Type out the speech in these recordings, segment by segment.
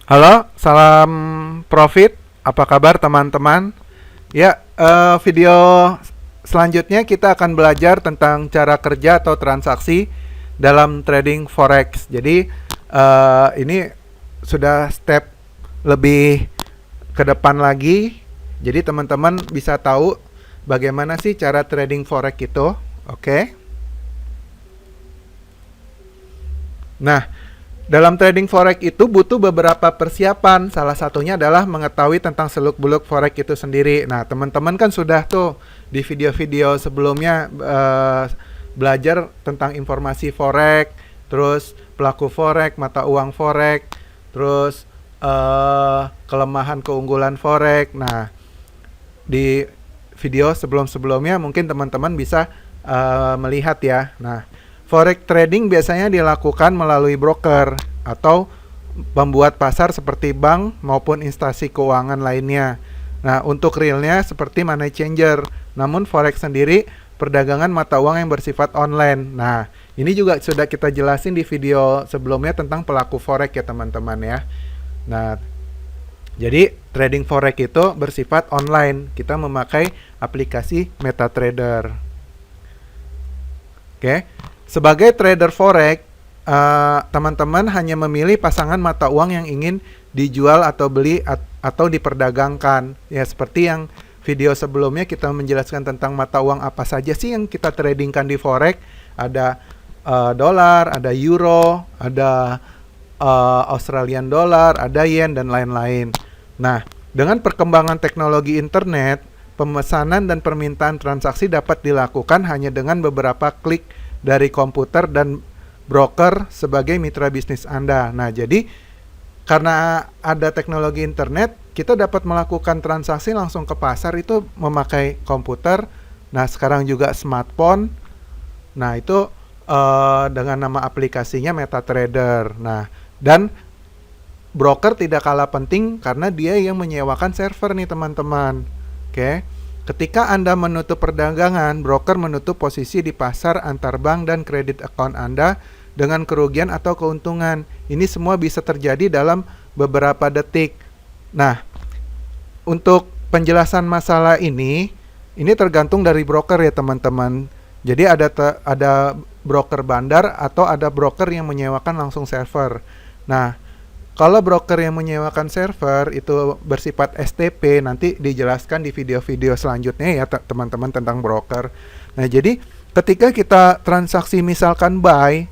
Halo, salam profit. Apa kabar teman-teman? Ya, video selanjutnya kita akan belajar tentang cara kerja atau transaksi dalam trading forex. Jadi, ini sudah step lebih ke depan lagi. Jadi teman-teman bisa tahu bagaimana sih cara trading forex itu. Oke. Nah, dalam trading forex itu butuh beberapa persiapan. Salah satunya adalah mengetahui tentang seluk-beluk forex itu sendiri. Nah, teman-teman kan sudah tuh di video-video sebelumnya belajar tentang informasi forex, terus pelaku forex, mata uang forex, terus kelemahan keunggulan forex. Nah, di video sebelum-sebelumnya mungkin teman-teman bisa melihat ya. Nah, forex trading biasanya dilakukan melalui broker atau pembuat pasar seperti bank maupun instansi keuangan lainnya. Nah, untuk realnya seperti money changer. Namun forex sendiri perdagangan mata uang yang bersifat online. Nah, ini juga sudah kita jelasin di video sebelumnya tentang pelaku forex ya teman-teman ya. Nah, jadi trading forex itu bersifat online. Kita memakai aplikasi MetaTrader. Oke. Sebagai trader forex, teman-teman hanya memilih pasangan mata uang yang ingin dijual atau beli atau diperdagangkan. Ya, seperti yang video sebelumnya kita menjelaskan tentang mata uang apa saja sih yang kita tradingkan di forex. Ada dolar, ada euro, ada Australian dollar, ada yen dan lain-lain. Nah, dengan perkembangan teknologi internet, pemesanan dan permintaan transaksi dapat dilakukan hanya dengan beberapa klik dari komputer dan broker sebagai mitra bisnis Anda. Nah, jadi karena ada teknologi internet, kita dapat melakukan transaksi langsung ke pasar itu memakai komputer. Nah, sekarang juga smartphone. Nah, itu dengan nama aplikasinya MetaTrader. Nah, dan broker tidak kalah penting karena dia yang menyewakan server nih teman-teman. Oke. Ketika Anda menutup perdagangan, broker menutup posisi di pasar antar bank dan kredit account Anda dengan kerugian atau keuntungan. Ini semua bisa terjadi dalam beberapa detik. Nah, untuk penjelasan masalah ini tergantung dari broker ya teman-teman. Jadi ada broker bandar atau ada broker yang menyewakan langsung server. Nah, kalau broker yang menyewakan server itu bersifat STP, nanti dijelaskan di video-video selanjutnya ya teman-teman tentang broker. Nah, jadi ketika kita transaksi misalkan buy,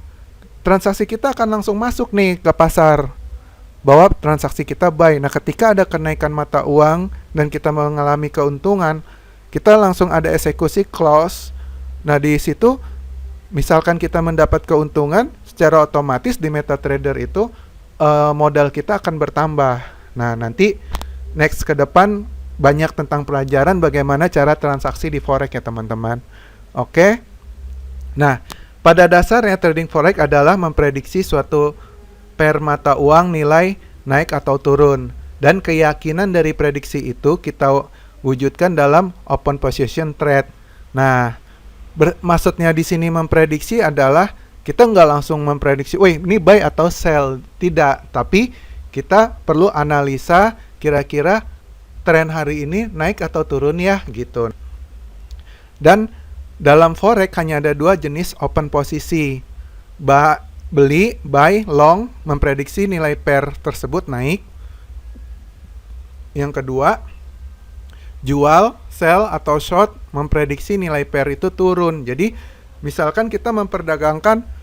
transaksi kita akan langsung masuk nih ke pasar. Bahwa transaksi kita buy. Nah, ketika ada kenaikan mata uang dan kita mengalami keuntungan, kita langsung ada eksekusi close. Nah, di situ misalkan kita mendapat keuntungan, secara otomatis di MetaTrader itu modal kita akan bertambah. Nah, nanti next ke depan banyak tentang pelajaran bagaimana cara transaksi di forex ya teman-teman. Oke. Nah, pada dasarnya trading forex adalah memprediksi suatu pair mata uang nilai naik atau turun, dan keyakinan dari prediksi itu kita wujudkan dalam open position trade. Nah, maksudnya di sini memprediksi adalah kita nggak langsung memprediksi, wih ini buy atau sell, tidak. Tapi kita perlu analisa kira-kira tren hari ini naik atau turun ya gitu. Dan dalam forex hanya ada dua jenis open posisi. Beli, buy, long, memprediksi nilai pair tersebut naik. Yang kedua, jual, sell atau short, memprediksi nilai pair itu turun. Jadi misalkan kita memperdagangkan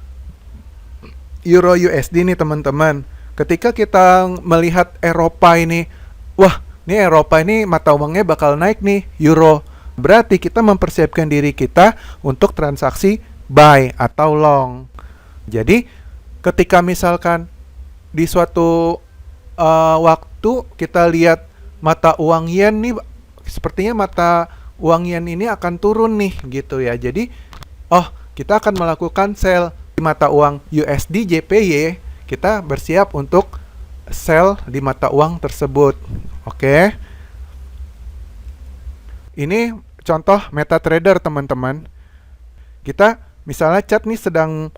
Euro USD nih teman-teman. Ketika kita melihat Eropa ini, wah, ini Eropa ini mata uangnya bakal naik nih, Euro. Berarti kita mempersiapkan diri kita untuk transaksi buy atau long. Jadi, ketika misalkan di suatu waktu kita lihat mata uang yen nih, sepertinya mata uang yen ini akan turun nih gitu ya. Jadi, kita akan melakukan sell di mata uang USD JPY, kita bersiap untuk sell di mata uang tersebut. Oke. Ini contoh MetaTrader teman-teman. Kita misalnya chart nih sedang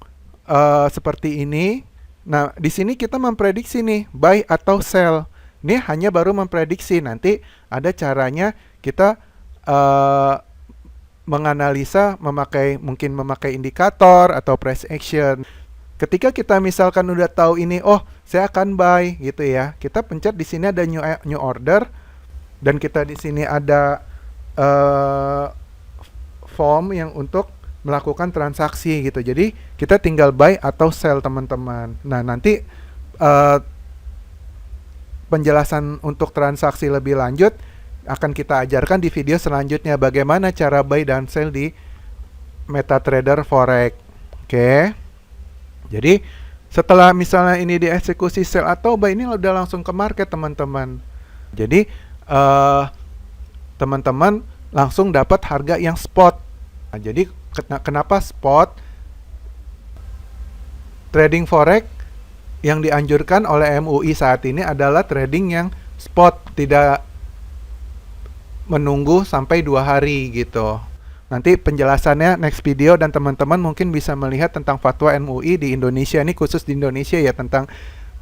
seperti ini. Nah, di sini kita memprediksi nih, buy atau sell. Ini hanya baru memprediksi, nanti ada caranya kita eh, menganalisa mungkin memakai indikator atau price action. Ketika kita misalkan udah tahu ini, oh saya akan buy gitu ya, kita pencet di sini ada new order, dan kita di sini ada eh, form yang untuk melakukan transaksi gitu. Jadi kita tinggal buy atau sell teman-teman. Nah nanti eh, penjelasan untuk transaksi lebih lanjut akan kita ajarkan di video selanjutnya bagaimana cara buy dan sell di MetaTrader Forex. Oke. Jadi setelah misalnya ini dieksekusi sell atau buy, ini udah langsung ke market teman-teman. Jadi teman-teman langsung dapat harga yang spot. Nah, jadi kenapa spot? Trading forex yang dianjurkan oleh MUI saat ini adalah trading yang spot, tidak menunggu sampai 2 hari gitu. Nanti penjelasannya next video, dan teman-teman mungkin bisa melihat tentang fatwa MUI di Indonesia, ini khusus di Indonesia ya, tentang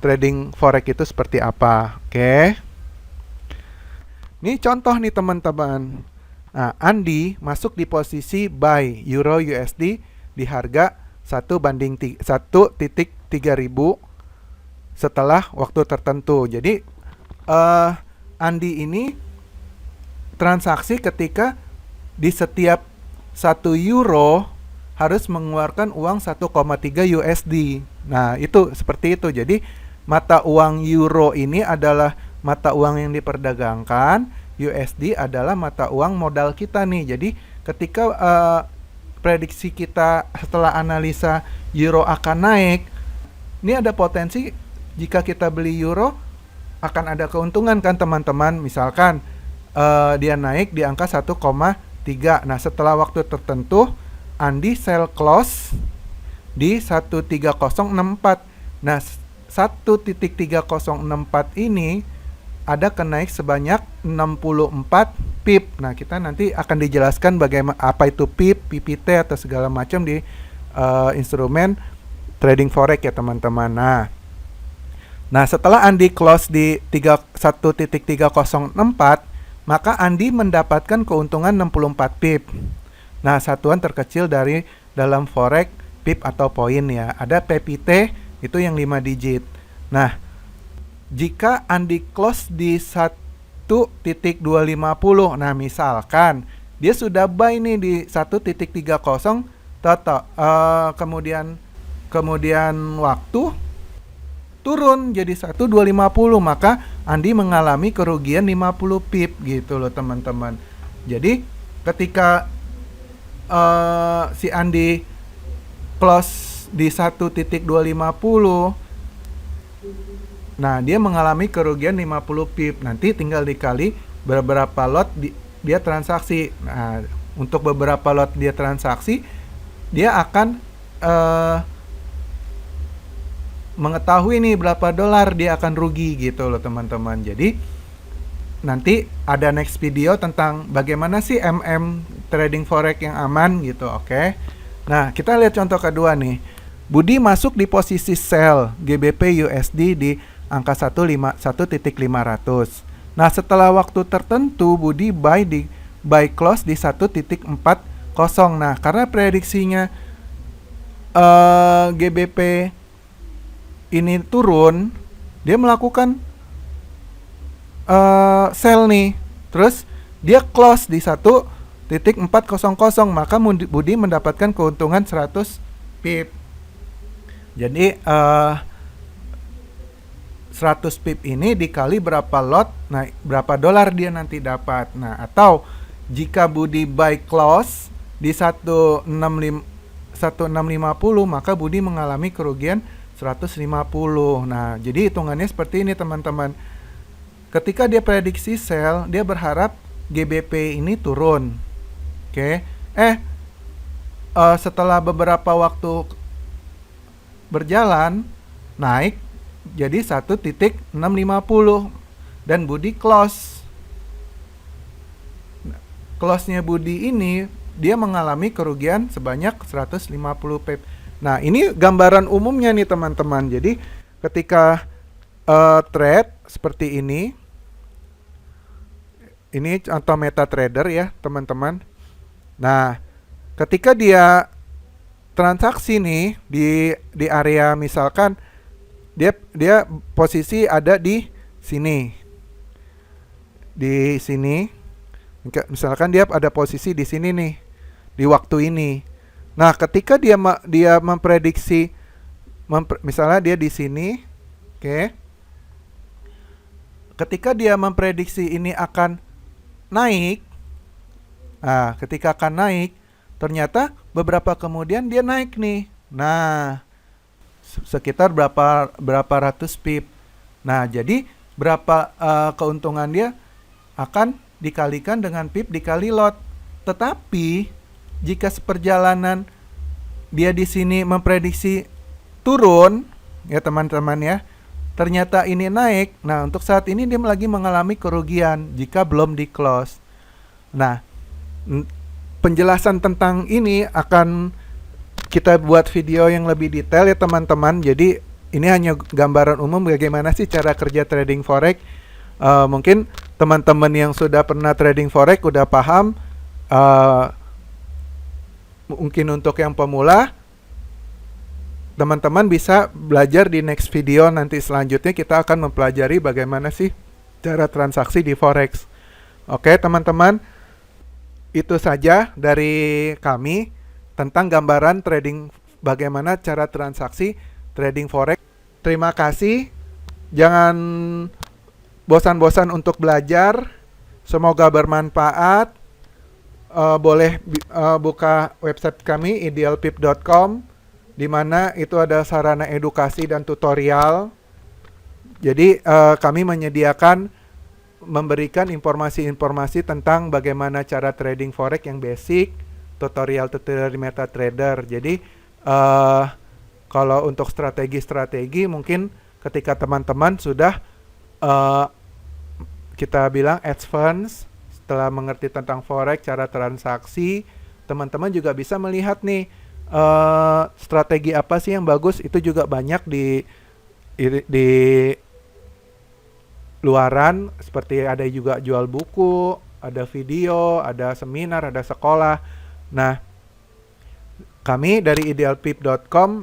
trading forex itu seperti apa. Oke. Ini contoh nih teman-teman. Nah, Andi masuk di posisi buy Euro USD di harga 1/1.3000 setelah waktu tertentu. Jadi Andi ini transaksi ketika di setiap 1 euro harus mengeluarkan uang 1,3 USD. Nah, itu seperti itu. Jadi mata uang euro ini adalah mata uang yang diperdagangkan, USD adalah mata uang modal kita nih. Jadi ketika prediksi kita setelah analisa euro akan naik, ini ada potensi jika kita beli euro akan ada keuntungan kan teman-teman. Misalkan dia naik di angka 1,3. Nah, setelah waktu tertentu Andi sell close di 13064. Nah, 1.3064 ini ada kenaik sebanyak 64 pip. Nah, kita nanti akan dijelaskan bagaimana apa itu pip, PPT atau segala macam di instrumen trading forex ya teman-teman. Nah, setelah Andi close di 1.304, maka Andi mendapatkan keuntungan 64 pip. Nah, satuan terkecil dari dalam forex pip atau poin ya. Ada PPT itu yang 5 digit. Nah, jika Andi close di 1.250, nah misalkan dia sudah buy nih di 1.30, kemudian waktu turun jadi 1.250, maka Andi mengalami kerugian 50 pip gitu loh teman-teman. Jadi ketika si Andi close di 1.250, nah dia mengalami kerugian 50 pip. Nanti tinggal dikali beberapa lot dia transaksi. Nah, untuk beberapa lot dia transaksi, dia akan mengetahui nih berapa dolar dia akan rugi gitu loh teman-teman. Jadi nanti ada next video tentang bagaimana sih trading forex yang aman gitu, oke. Nah, kita lihat contoh kedua nih. Budi masuk di posisi sell GBP USD di angka 1.500. Nah, setelah waktu tertentu Budi buy close di 1.40. Nah, karena prediksinya GBP ini turun, dia melakukan sell nih. Terus dia close di 1.400, maka Budi mendapatkan keuntungan 100 pip. Jadi 100 pip ini dikali berapa lot, nah berapa dolar dia nanti dapat. Nah, atau jika Budi buy close di 1.650, maka Budi mengalami kerugian 150. Nah, jadi hitungannya seperti ini teman-teman. Ketika dia prediksi sell, dia berharap GBP ini turun. Oke. Setelah beberapa waktu berjalan, naik jadi 1.650 dan Budi close. Close-nya Budi ini dia mengalami kerugian sebanyak 150 pip. Nah, ini gambaran umumnya nih teman-teman. Jadi ketika trade seperti ini contoh MetaTrader ya teman-teman. Nah, ketika dia transaksi nih di area, misalkan dia posisi ada di sini. Di sini. Misalkan dia ada posisi di sini nih di waktu ini. Nah, ketika dia memprediksi misalnya dia di sini, oke. Ketika dia memprediksi ini akan naik. Nah, ketika akan naik, ternyata beberapa kemudian dia naik nih. Nah, sekitar berapa ratus pip. Nah, jadi berapa keuntungan dia akan dikalikan dengan pip dikali lot. Tetapi jika seperjalanan dia di sini memprediksi turun, ya teman-teman ya, ternyata ini naik. Nah, untuk saat ini dia lagi mengalami kerugian jika belum di close. Nah, penjelasan tentang ini akan kita buat video yang lebih detail ya teman-teman. Jadi ini hanya gambaran umum bagaimana sih cara kerja trading forex. Mungkin teman-teman yang sudah pernah trading forex udah paham. Mungkin untuk yang pemula, teman-teman bisa belajar di next video. Nanti selanjutnya kita akan mempelajari bagaimana sih cara transaksi di forex. Oke teman-teman, itu saja dari kami tentang gambaran trading, bagaimana cara transaksi trading forex. Terima kasih. Jangan bosan-bosan untuk belajar. Semoga bermanfaat. Boleh buka website kami idealpip.com, di mana itu ada sarana edukasi dan tutorial. Jadi kami menyediakan memberikan informasi-informasi tentang bagaimana cara trading forex yang basic, tutorial-tutorial di MetaTrader. Jadi kalau untuk strategi-strategi mungkin ketika teman-teman sudah kita bilang advance, setelah mengerti tentang forex, cara transaksi, teman-teman juga bisa melihat nih strategi apa sih yang bagus. Itu juga banyak di luaran, seperti ada juga jual buku, ada video, ada seminar, ada sekolah. Nah, kami dari idealpip.com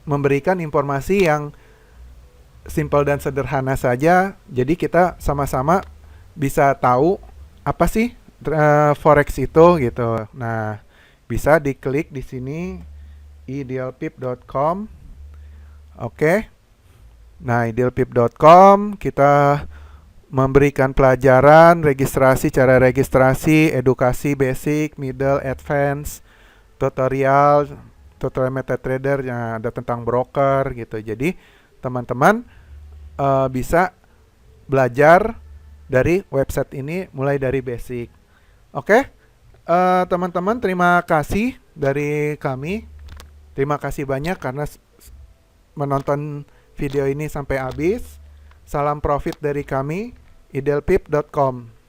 memberikan informasi yang simple dan sederhana saja. Jadi kita sama-sama bisa tahu apa sih forex itu gitu. Nah, bisa diklik di sini idealpip.com. Oke. Nah, idealpip.com kita memberikan pelajaran registrasi, cara registrasi, edukasi basic, middle, advance, tutorial MetaTrader yang ada tentang broker gitu. Jadi teman-teman bisa belajar dari website ini mulai dari basic. Oke, teman-teman, terima kasih dari kami. Terima kasih banyak karena menonton video ini sampai habis. Salam profit dari kami, idealpip.com.